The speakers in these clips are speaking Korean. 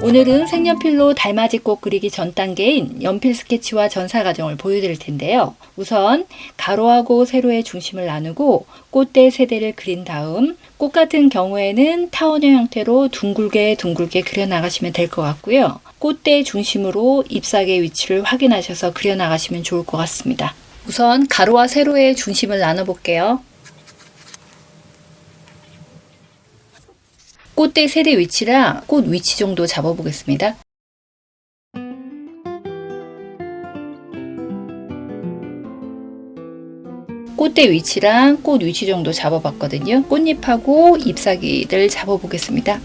오늘은 색연필로 달맞이꽃 그리기 전 단계인 연필 스케치와 전사 과정을 보여드릴 텐데요. 우선 가로하고 세로의 중심을 나누고 꽃대 세대를 그린 다음 꽃 같은 경우에는 타원형 형태로 둥글게 그려 나가시면 될 것 같고요. 꽃대 중심으로 잎사귀의 위치를 확인하셔서 그려 나가시면 좋을 것 같습니다. 우선 가로와 세로의 중심을 나눠 볼게요. 꽃대 세대 위치랑 꽃 위치 정도 잡아 보겠습니다. 꽃대 위치랑 꽃 위치 정도 잡아 봤거든요. 꽃잎하고 잎사귀를 잡아 보겠습니다.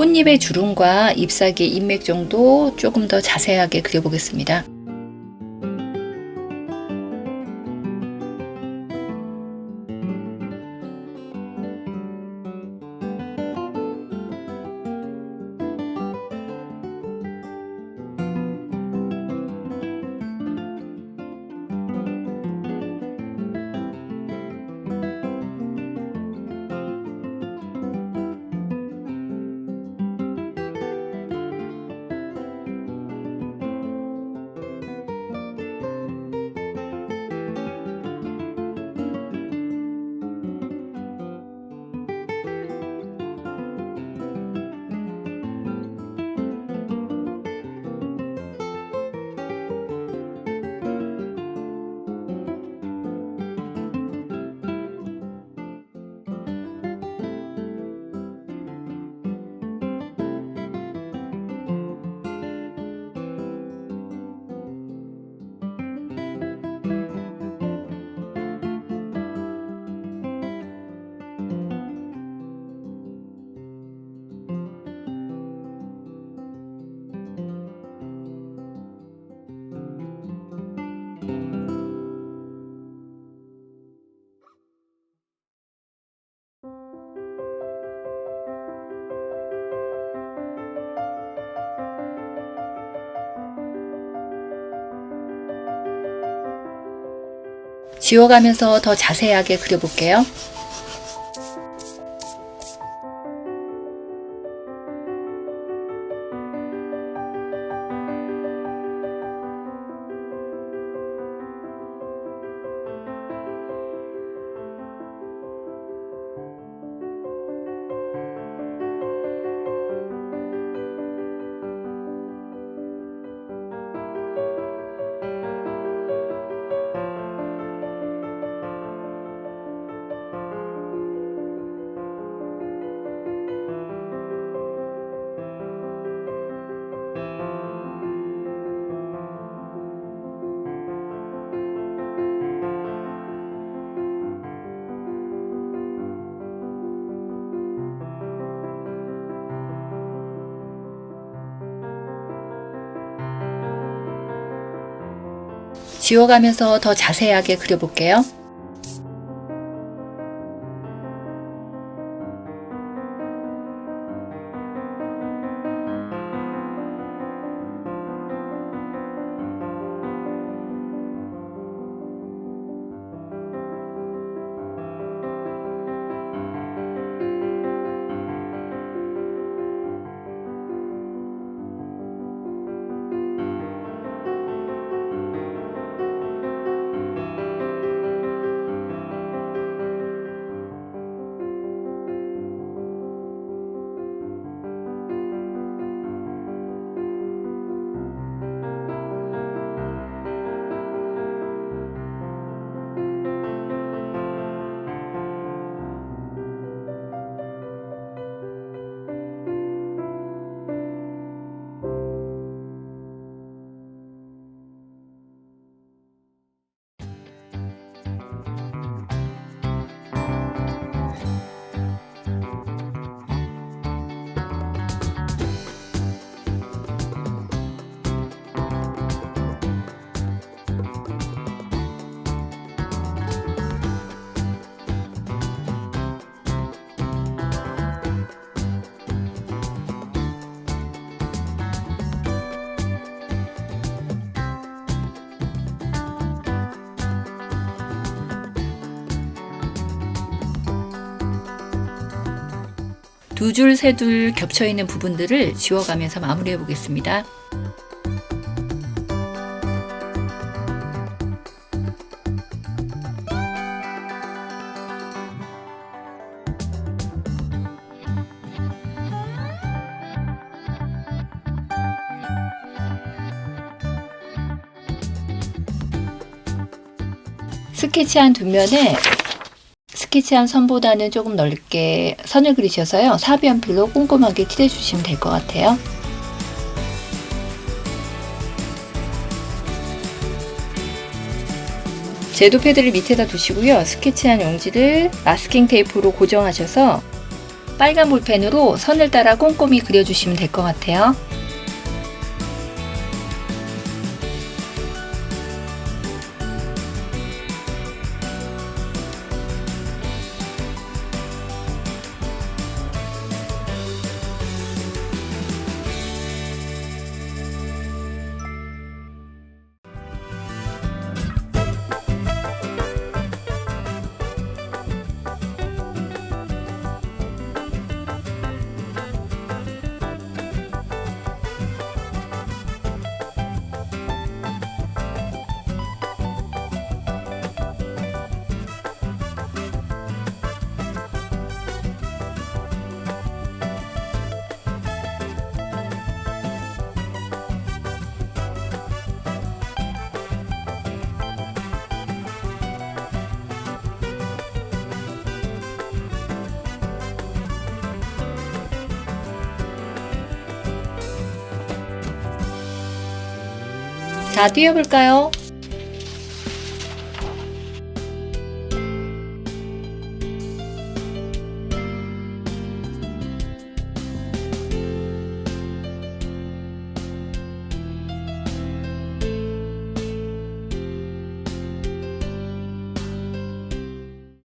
꽃잎의 주름과 잎사귀의 잎맥 정도 조금 더 자세하게 그려보겠습니다. 지워가면서 더 자세하게 그려볼게요. 지워가면서 더 자세하게 그려볼게요. 두 줄, 세 줄 겹쳐 있는 부분들을 지워가면서 마무리해 보겠습니다. 스케치한 뒷면에 스케치한 선보다는 조금 넓게 선을 그리셔서요. 사비연필로 꼼꼼하게 칠해주시면 될 것 같아요. 제도 패드를 밑에다 두시고요. 스케치한 용지를 마스킹 테이프로 고정하셔서 빨간 볼펜으로 선을 따라 꼼꼼히 그려주시면 될 것 같아요. 자, 띄워볼까요?